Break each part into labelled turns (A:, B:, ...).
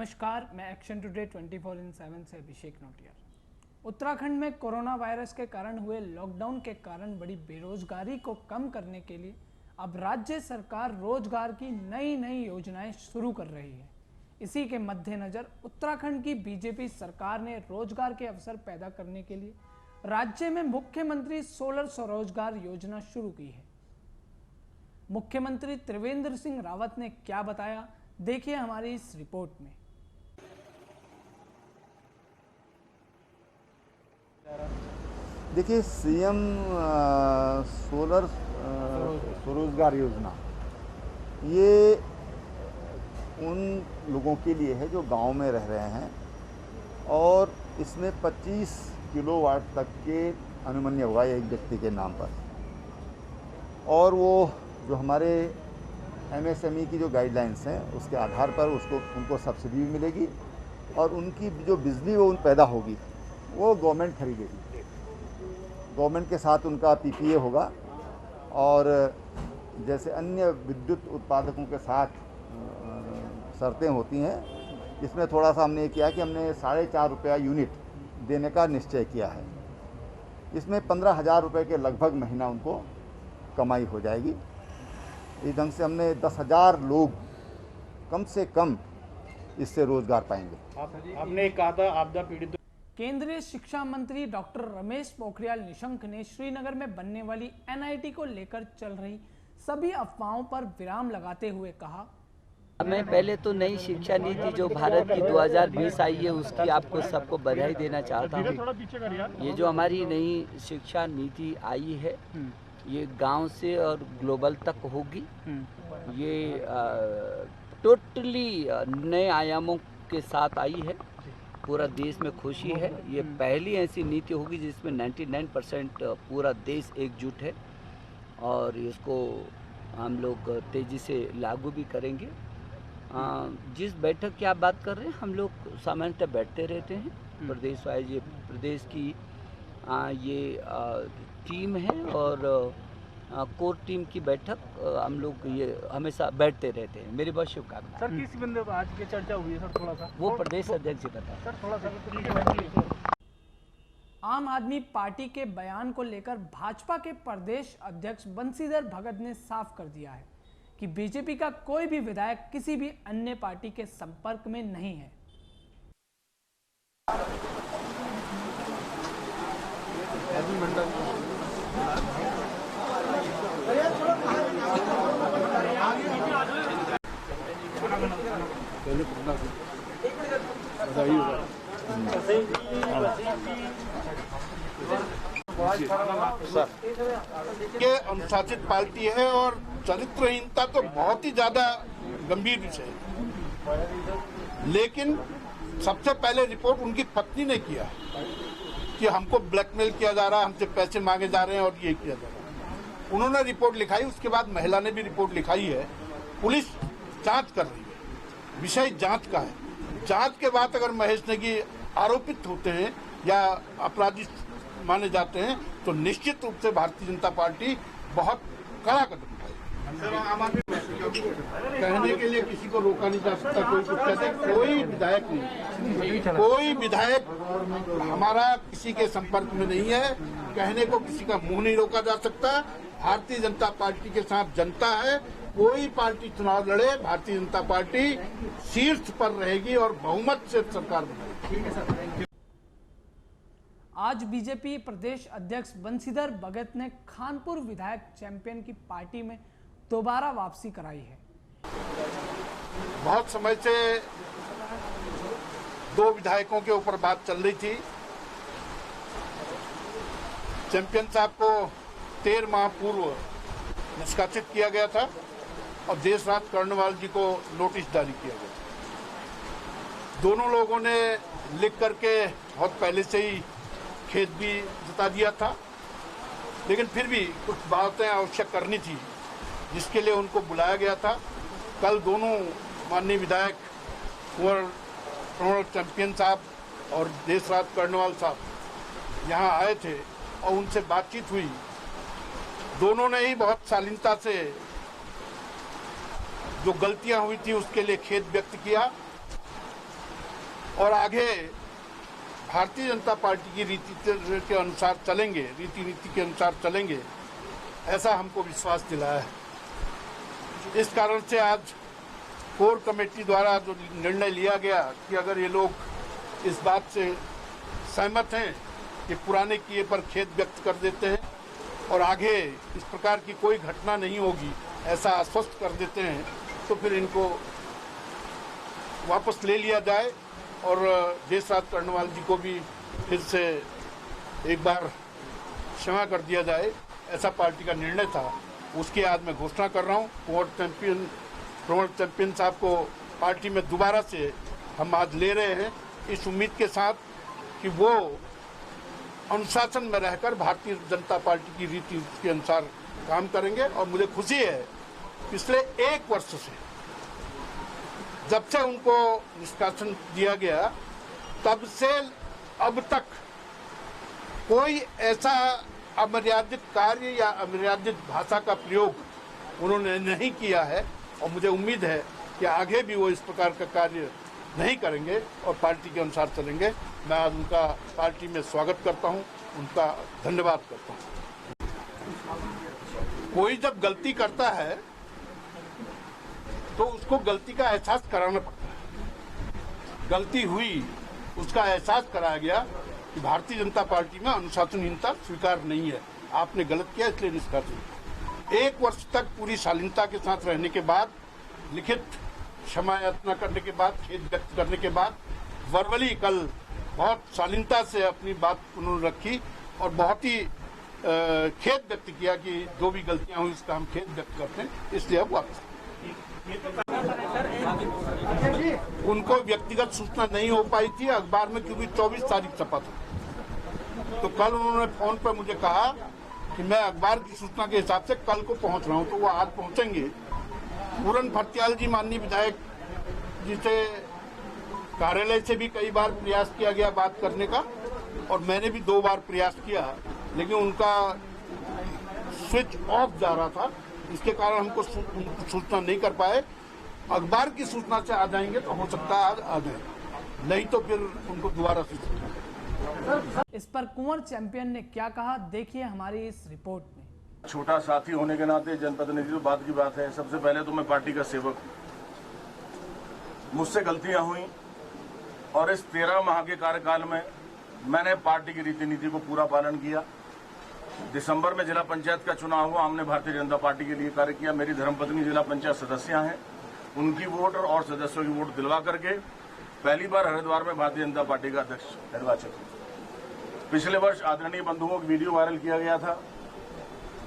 A: नमस्कार, मैं action today 24/7 से अभिषेक नोटियाल। उत्तराखंड में कोरोना वायरस के कारण हुए लॉकडाउन के कारण बड़ी बेरोजगारी को कम करने के लिए अब राज्य सरकार रोजगार की नई नई योजनाएं शुरू कर रही है। इसी के मद्देनजर उत्तराखंड की बीजेपी सरकार ने रोजगार के अवसर पैदा करने के लिए राज्य में मुख्यमंत्री सोलर स्वरोजगार योजना शुरू की है। मुख्यमंत्री त्रिवेंद्र सिंह रावत ने क्या बताया, देखिए हमारी इस रिपोर्ट में।
B: देखिए, सीएम सोलर स्वरोजगार योजना ये उन लोगों के लिए है जो गांव में रह रहे हैं और इसमें 25 किलोवाट तक के अनुमन्य होगा एक व्यक्ति के नाम पर। और वो जो हमारे एमएसएमई की जो गाइडलाइंस हैं उसके आधार पर उनको सब्सिडी भी मिलेगी और उनकी जो बिजली वो पैदा होगी वो गवर्नमेंट खरीदेगी। गवर्नमेंट के साथ उनका पीपीए होगा और जैसे अन्य विद्युत उत्पादकों के साथ शर्तें होती हैं, इसमें थोड़ा सा हमने किया कि हमने 4.5 रुपया यूनिट देने का निश्चय किया है। इसमें 15,000 रुपये के लगभग महीना उनको कमाई हो जाएगी। इस ढंग से हमने 10,000 लोग कम से कम इससे रोजगार पाएंगे।
C: आपने कहा था आपदा पीड़ित।
A: केंद्रीय शिक्षा मंत्री डॉक्टर रमेश पोखरियाल निशंक ने श्रीनगर में बनने वाली एनआईटी को लेकर चल रही सभी अफवाहों पर विराम लगाते हुए कहा,
D: मैं पहले तो नई शिक्षा नीति जो भारत की 2020 आई है उसकी आपको सबको बधाई देना चाहता हूँ। ये जो हमारी नई शिक्षा नीति आई है ये गांव से और ग्लोबल तक होगी। ये टोटली नए आयामों के साथ आई है। पूरा देश में खुशी है। ये पहली ऐसी नीति होगी जिसमें 99% पूरा देश एकजुट है और इसको हम लोग तेज़ी से लागू भी करेंगे। जिस बैठक की आप बात कर रहे हैं हम लोग सामान्यतः बैठते रहते हैं प्रदेश वाइज। ये प्रदेश की ये टीम है और कोर टीम की बैठक हम लोग ये हमेशा बैठते रहते हैं। मेरी बहुत शुभकामनाएं।
C: सर किस बिंदु पर आज की चर्चा हुई है सर? थोड़ा सा
D: वो प्रदेश अध्यक्ष जी बता
C: सर, थोड़ा सा।
A: आम आदमी पार्टी के बयान को लेकर भाजपा के प्रदेश अध्यक्ष बंशीधर भगत ने साफ कर दिया है कि बीजेपी का कोई भी विधायक किसी भी अन्य पार्टी के संपर्क में नहीं है।
E: के अनुशासित पार्टी है और चरित्रहीनता तो बहुत ही ज्यादा गंभीर विषय है। लेकिन सबसे पहले रिपोर्ट उनकी पत्नी ने किया कि हमको ब्लैकमेल किया जा रहा है, हमसे पैसे मांगे जा रहे हैं और ये किया जा रहा है। उन्होंने रिपोर्ट लिखाई, उसके बाद महिला ने भी रिपोर्ट लिखाई है। पुलिस जांच कर रही है, विषय जांच का है। जांच के बाद अगर महेश नेगी आरोपित होते हैं या अपराधी माने जाते हैं तो निश्चित रूप से भारतीय जनता पार्टी बहुत कड़ा कदम उठाएगी। कहने के लिए किसी को रोका नहीं जा सकता, कोई कुछ कहते, कोई विधायक नहीं, कोई विधायक हमारा किसी के संपर्क में नहीं है। कहने को किसी का मुंह नहीं रोका जा सकता। भारतीय जनता पार्टी के साथ जनता है। कोई पार्टी चुनाव लड़े, भारतीय जनता पार्टी शीर्ष पर रहेगी और बहुमत से सरकार बनेगी।
A: आज बीजेपी प्रदेश अध्यक्ष बंशीधर भगत ने खानपुर विधायक चैंपियन की पार्टी में दोबारा वापसी कराई है।
E: बहुत समय से दो विधायकों के ऊपर बात चल रही थी। चैंपियन साहब को 13 माह पूर्व निष्कासित किया गया था और देशराज कर्णवाल जी को नोटिस जारी किया गया था। दोनों लोगों ने लिख करके बहुत पहले से ही खेद भी जता दिया था, लेकिन फिर भी कुछ बातें आवश्यक करनी थी जिसके लिए उनको बुलाया गया था। कल दोनों माननीय विधायक कुंवर चैंपियन साहब और देशराज कर्णवाल साहब यहाँ आए थे और उनसे बातचीत हुई। दोनों ने ही बहुत शालीनता से जो गलतियां हुई थी उसके लिए खेद व्यक्त किया और आगे भारतीय जनता पार्टी की रीति के अनुसार चलेंगे, रीति नीति के अनुसार चलेंगे, ऐसा हमको विश्वास दिलाया है। इस कारण से आज कोर कमेटी द्वारा जो निर्णय लिया गया कि अगर ये लोग इस बात से सहमत हैं कि पुराने किए पर खेद व्यक्त कर देते हैं और आगे इस प्रकार की कोई घटना नहीं होगी, ऐसा आश्वस्त कर देते हैं, तो फिर इनको वापस ले लिया जाए और देशराज कर्णवाल जी को भी फिर से एक बार क्षमा कर दिया जाए, ऐसा पार्टी का निर्णय था। उसकी आज मैं घोषणा कर रहा हूँ। प्रवण चैंपियन साहब को पार्टी में दोबारा से हम आज ले रहे हैं, इस उम्मीद के साथ कि वो अनुशासन में रहकर भारतीय जनता पार्टी की रीति के अनुसार काम करेंगे। और मुझे खुशी है पिछले 1 वर्ष से जब से उनको निष्कासन दिया गया तब से अब तक कोई ऐसा अमर्यादित कार्य या अमर्यादित भाषा का प्रयोग उन्होंने नहीं किया है और मुझे उम्मीद है कि आगे भी वो इस प्रकार का कार्य नहीं करेंगे और पार्टी के अनुसार चलेंगे। मैं आज उनका पार्टी में स्वागत करता हूं, उनका धन्यवाद करता हूं। कोई जब गलती करता है तो उसको गलती का एहसास कराना पड़ता है। गलती हुई, उसका एहसास कराया गया कि भारतीय जनता पार्टी में अनुशासनहीनता स्वीकार नहीं है, आपने गलत किया इसलिए निष्कासित। 1 वर्ष तक पूरी शालीनता के साथ रहने के बाद, लिखित क्षमा याचना करने के बाद, खेद व्यक्त करने के बाद, वर्बली कल बहुत शालीनता से अपनी बात उन्होंने रखी और बहुत ही खेद व्यक्त किया कि जो भी गलतियां हुई उसका हम खेद व्यक्त करते हैं, इसलिए अब वापस। उनको व्यक्तिगत सूचना नहीं हो पाई थी अखबार में, क्योंकि 24 तारीख छपा था। तो कल उन्होंने फोन पर मुझे कहा कि मैं अखबार की सूचना के हिसाब से कल को पहुंच रहा हूं, तो वो आज पहुंचेंगे। पूरन भरतियाल जी माननीय विधायक जी से कार्यालय से भी कई बार प्रयास किया गया बात करने का और मैंने भी 2 बार प्रयास किया, लेकिन उनका स्विच ऑफ जा रहा था, इसके कारण हमको सूचना नहीं कर पाए। अखबार की सूचना से आ जाएंगे तो हो सकता है आज आ जाए, नहीं तो फिर उनको दोबारा सूचना।
A: इस पर कुंवर चैंपियन ने क्या कहा, देखिए हमारी इस रिपोर्ट में।
F: छोटा साथी होने के नाते जनप्रतिनिधि तो बात की बात है। सबसे पहले तो मैं पार्टी का सेवक, मुझसे गलतियां हुई और इस 13 माह के कार्यकाल में मैंने पार्टी की रीति नीति को पूरा पालन किया। दिसंबर में जिला पंचायत का चुनाव हुआ, हमने भारतीय जनता पार्टी के लिए कार्य किया। मेरी धर्मपत्नी जिला पंचायत सदस्य हैं, उनकी वोट और सदस्यों की वोट दिलवा करके पहली बार हरिद्वार में भारतीय जनता पार्टी का अध्यक्ष निर्वाचित हुआ। पिछले वर्ष आदरणीय बंधुओं की वीडियो वायरल किया गया था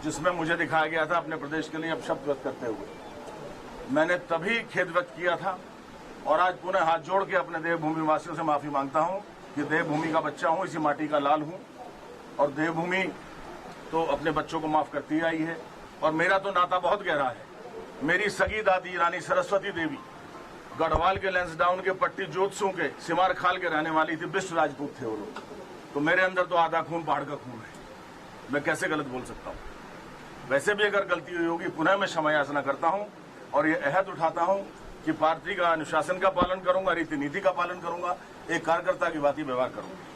F: जिसमें मुझे दिखाया गया था अपने प्रदेश के लिए अपशब्द व्यक्त करते हुए। मैंने तभी खेद व्यक्त किया था और आज पुनः हाथ जोड़ के अपने देवभूमि वासियों से माफी मांगता हूं कि देवभूमि का बच्चा हूं, इसी माटी का लाल हूं और देवभूमि तो अपने बच्चों को माफ करती आई है और मेरा तो नाता बहुत गहरा है। मेरी सगी दादी रानी सरस्वती देवी गढ़वाल के लैंसडाउन के पट्टी जोतसू के सिमार खाल के रहने वाली थी, विश्व राजपूत थे वो लोग। तो मेरे अंदर तो आधा खून पहाड़ का खून है, मैं कैसे गलत बोल सकता हूँ। वैसे भी अगर गलती हुई होगी पुनः मैं क्षमा याचना करता हूँ और ये अहद उठाता हूँ कि पार्टी का अनुशासन का पालन करूंगा, रीति नीति का पालन करूंगा, एक कार्यकर्ता की बात ही व्यवहार करूंगा।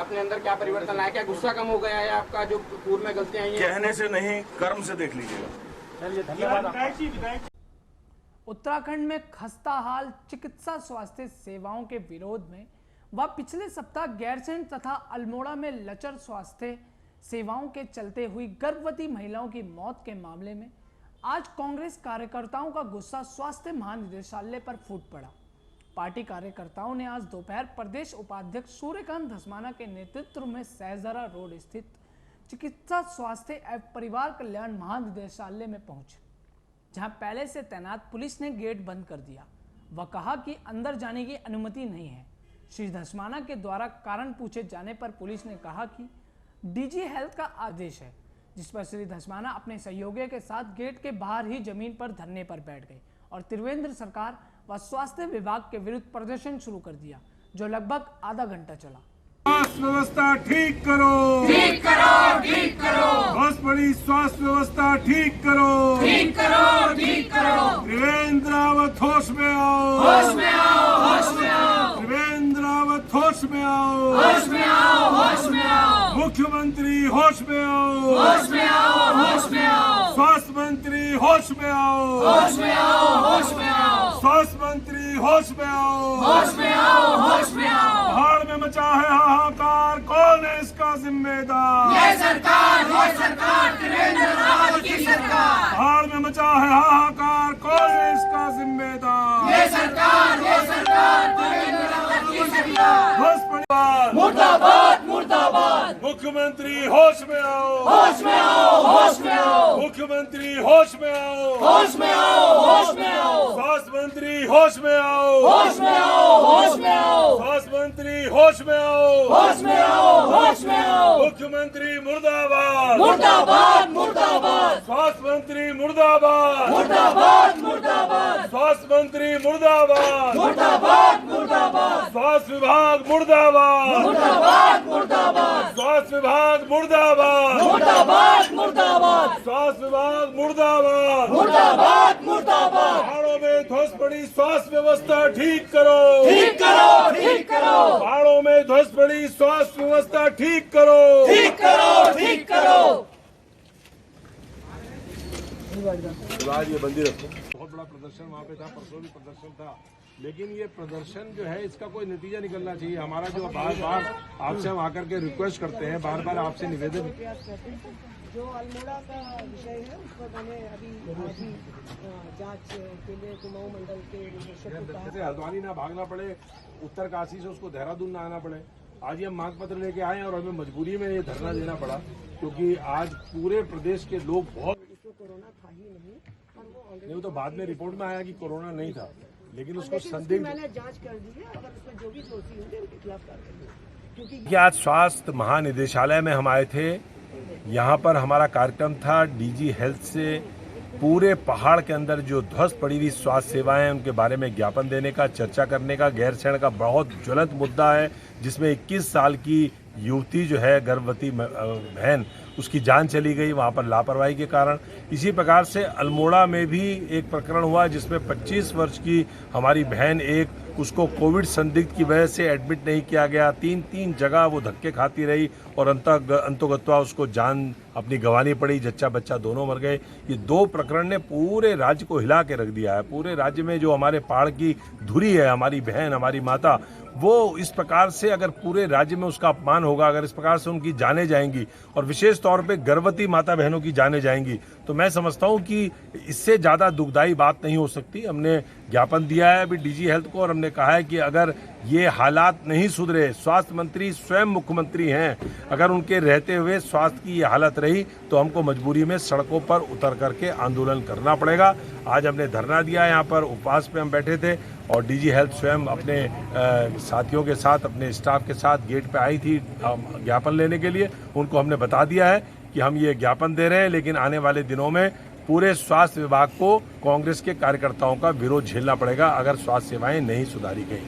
G: अपने अंदर क्या परिवर्तन आया, क्या गुस्सा कम हो गया है आपका, जो पूर्व में गलतियां आई हैं?
F: कहने से नहीं, कर्म से देख लीजिएगा।
C: धन्यवाद।
A: उत्तराखंड में खस्ता हाल चिकित्सा स्वास्थ्य सेवाओं के विरोध में व पिछले सप्ताह गैरसैंण तथा अल्मोड़ा में लचर स्वास्थ्य सेवाओं के चलते हुई गर्भवती महिलाओं की मौत के मामले में आज कांग्रेस कार्यकर्ताओं का गुस्सा स्वास्थ्य महानिदेशालय पर फूट पड़ा। पार्टी कार्यकर्ताओं ने आज दोपहर प्रदेश उपाध्यक्ष सूर्यकांत धस्माना के नेतृत्व में सहजरा रोड स्थित चिकित्सा स्वास्थ्य एवं परिवार कल्याण महानिदेशालय में पहुंचे, जहां पहले से तैनात पुलिस ने गेट बंद कर दिया व कहा कि अंदर जाने की अनुमति नहीं है। श्री धस्माना के द्वारा कारण पूछे जाने पर पुलिस ने कहा कि डीजी हेल्थ का आदेश है, जिस पर श्री धस्माना अपने सहयोगियों के साथ गेट के बाहर ही जमीन पर धरने पर बैठ गए और त्रिवेंद्र सरकार व स्वास्थ्य विभाग के विरुद्ध प्रदर्शन शुरू कर दिया, जो लगभग आधा घंटा चला।
H: स्वास्थ्य व्यवस्था ठीक करो,
I: ठीक करो, ठीक करो,
H: बहुत बड़ी स्वास्थ्य व्यवस्था ठीक करो,
I: ठीक करो, ठीक करो,
H: त्रिवेंद्र रावत होश में आओ,
I: होश में आओ, होश में आओ,
H: त्रिवेंद्र रावत होश में आओ,
I: होश में आओ, होश में आओ,
H: मुख्यमंत्री होश में आओ,
I: होश में आओ, होश में आओ,
H: स्वास्थ्य मंत्री होश में आओ,
I: होश में आओ, होश में आओ,
H: स्वास्थ्य मंत्री होश में आओ,
I: होश में आओ, होश में आओ,
H: पहाड़ में मचा है हाहाकार, कौन है इसका जिम्मेदार?
I: ये सरकार, त्रिवेंद्र रावत की सरकार,
H: पहाड़ में मचा है हाहाकार, कौन है इसका जिम्मेदार?
I: ये सरकार, त्रिवेंद्र रावत की सरकार,
H: होश परिवार
I: मुर्दाबाद, मुर्दाबाद,
H: मुख्यमंत्री होश में आओ,
I: होश में आओ, होश में आओ,
H: मुख्यमंत्री होश में आओ,
I: होश में आओ, होश में आओ,
H: स्वास्थ्य मंत्री होश में आओ,
I: होश में आओ, होश में आओ,
H: स्वास्थ्य मंत्री होश में आओ,
I: होश में आओ, होश में आओ,
H: मुख्यमंत्री मुर्दाबाद,
I: मुर्दाबाद, मुर्दाबाद,
H: स्वास्थ्य मंत्री मुर्दाबाद,
I: मुर्दाबाद, मुर्दाबाद,
H: स्वास्थ्य मंत्री मुर्दाबाद,
I: मुर्दाबाद, मुर्दाबाद,
H: स्वास्थ्य विभाग मुर्दाबाद,
I: मुर्दाबाद, मुर्दाबाद,
H: स्वास्थ्य विभाग मुर्दाबाद,
I: मुर्दाबाद, मुर्दाबाद,
H: स्वास्थ्य विभाग मुर्दाबाद,
I: मुर्दाबाद, मुर्दाबाद,
H: पहाड़ों में धंस पड़ी स्वास्थ्य व्यवस्था ठीक करो,
I: ठीक करो, ठीक करो,
H: पहाड़ों में धंस पड़ी स्वास्थ्य व्यवस्था ठीक करो,
I: ठीक करो, ठीक करो।
H: आज ये बंदी रखो। बहुत बड़ा प्रदर्शन वहाँ पे था, परसों भी प्रदर्शन था, लेकिन ये प्रदर्शन जो है इसका कोई नतीजा निकलना चाहिए। हमारा जो बार बार आपसे हम आकर के रिक्वेस्ट करते हैं, बार बार आपसे निवेदन,
J: जो अल्मोड़ा का विषय है उस पर मैंने अभी जांच के लिए कुमाऊं मंडल के निदेशक को कहा
H: जैसे हल्द्वानी ना भागना पड़े, उत्तरकाशी से उसको देहरादून ना आना पड़े। आज ये हम मांग पत्र लेके आए और हमें मजबूरी में ये धरना देना पड़ा, क्योंकि आज पूरे प्रदेश के लोग बहुत,
J: कोरोना था ही नहीं और वो
H: नहीं तो बाद में रिपोर्ट में आया कि कोरोना नहीं था, लेकिन उसको संदिग्ध,
J: मैंने जांच कर दी है। अगर उसमें जो भी दोषी होंगे उनके खिलाफ कार्रवाई होगी। क्योंकि
H: आज स्वास्थ्य महानिदेशालय में हम आए थे। यहाँ पर हमारा कार्यक्रम था डीजी हेल्थ से पूरे पहाड़ के अंदर जो ध्वस्त पड़ी हुई स्वास्थ्य सेवाएं हैं उनके बारे में ज्ञापन देने का, चर्चा करने का। गैरसैंण का बहुत ज्वलंत मुद्दा है जिसमें 21 साल की युवती जो है गर्भवती बहन, उसकी जान चली गई वहाँ पर लापरवाही के कारण। इसी प्रकार से अल्मोड़ा में भी एक प्रकरण हुआ जिसमें 25 वर्ष की हमारी बहन, एक उसको कोविड संदिग्ध की वजह से एडमिट नहीं किया गया, तीन जगह वो धक्के खाती रही और अंतोगत्वा उसको जान अपनी गंवानी पड़ी, जच्चा बच्चा दोनों मर गए। ये 2 प्रकरण ने पूरे राज्य को हिला के रख दिया है। पूरे राज्य में जो हमारे पहाड़ की धुरी है, हमारी बहन, हमारी माता, वो इस प्रकार से अगर पूरे राज्य में उसका अपमान होगा, अगर इस प्रकार से उनकी जानें जाएंगी और विशेष तौर पे गर्भवती माता बहनों की जानें जाएंगी, तो मैं समझता हूं कि इससे ज़्यादा दुखदायी बात नहीं हो सकती। हमने ज्ञापन दिया है अभी डीजी हेल्थ को और हमने कहा है कि अगर ये हालात नहीं सुधरे, स्वास्थ्य मंत्री स्वयं मुख्यमंत्री हैं, अगर उनके रहते हुए स्वास्थ्य की ये हालत रही तो हमको मजबूरी में सड़कों पर उतर करके आंदोलन करना पड़ेगा। आज हमने धरना दिया, यहाँ पर उपवास पे हम बैठे थे और डीजी हेल्थ स्वयं अपने साथियों के साथ, अपने स्टाफ के साथ गेट पे आई थी ज्ञापन लेने के लिए। उनको हमने बता दिया है कि हम ये ज्ञापन दे रहे हैं, लेकिन आने वाले दिनों में पूरे स्वास्थ्य विभाग को कांग्रेस के कार्यकर्ताओं का विरोध झेलना पड़ेगा अगर स्वास्थ्य सेवाएं नहीं सुधारी गई।